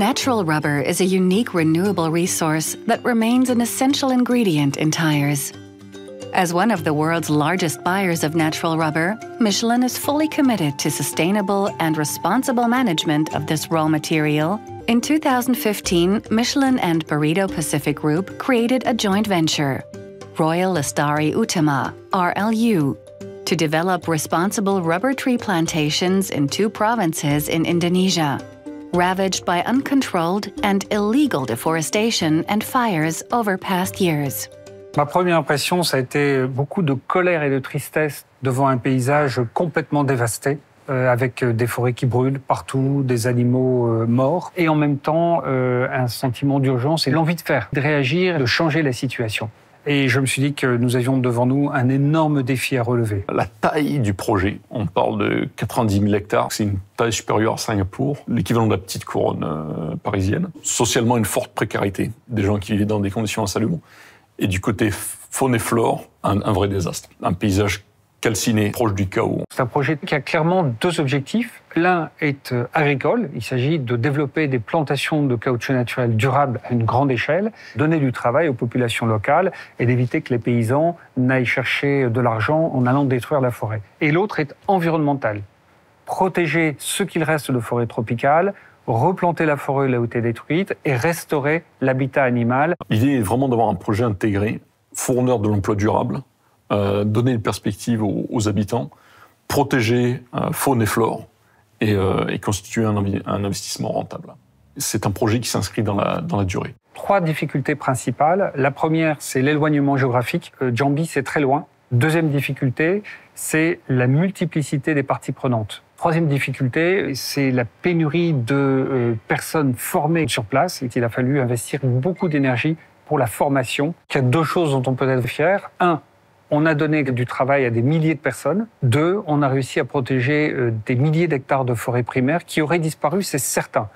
Natural rubber is a unique renewable resource that remains an essential ingredient in tires. As one of the world's largest buyers of natural rubber, Michelin is fully committed to sustainable and responsible management of this raw material. In 2015, Michelin and Burrito Pacific Group created a joint venture, Royal Lestari Utama, RLU, to develop responsible rubber tree plantations in 2 provinces in Indonesia, ravaged by uncontrolled and illegal deforestation and fires over past years. Ma première impression, ça a été beaucoup de colère et de tristesse devant un paysage complètement dévasté, avec des forêts qui brûlent partout, des animaux morts, et en même temps un sentiment d'urgence et l'envie de faire, de réagir, de changer la situation. Et je me suis dit que nous avions devant nous un énorme défi à relever. La taille du projet, on parle de 90 000 hectares, c'est une taille supérieure à Singapour, l'équivalent de la petite couronne parisienne. Socialement, une forte précarité, des gens qui vivent dans des conditions insalubres. Et du côté faune et flore, un vrai désastre. Un paysage calciné, proche du chaos. C'est un projet qui a clairement 2 objectifs. L'un est agricole. Il s'agit de développer des plantations de caoutchouc naturel durables à une grande échelle, donner du travail aux populations locales et d'éviter que les paysans n'aillent chercher de l'argent en allant détruire la forêt. Et l'autre est environnemental. Protéger ce qu'il reste de forêt tropicale, replanter la forêt là où elle est détruite et restaurer l'habitat animal. L'idée est vraiment d'avoir un projet intégré, fourneur de l'emploi durable, donner une perspective aux habitants, protéger faune et flore et constituer un investissement rentable. C'est un projet qui s'inscrit dans la durée. 3 difficultés principales. La première, c'est l'éloignement géographique. Jambi, c'est très loin. Deuxième difficulté, c'est la multiplicité des parties prenantes. Troisième difficulté, c'est la pénurie de personnes formées sur place et qu'il a fallu investir beaucoup d'énergie pour la formation. Il y a 2 choses dont on peut être fier. 1, on a donné du travail à des milliers de personnes. 2, on a réussi à protéger des milliers d'hectares de forêts primaires qui auraient disparu, c'est certain.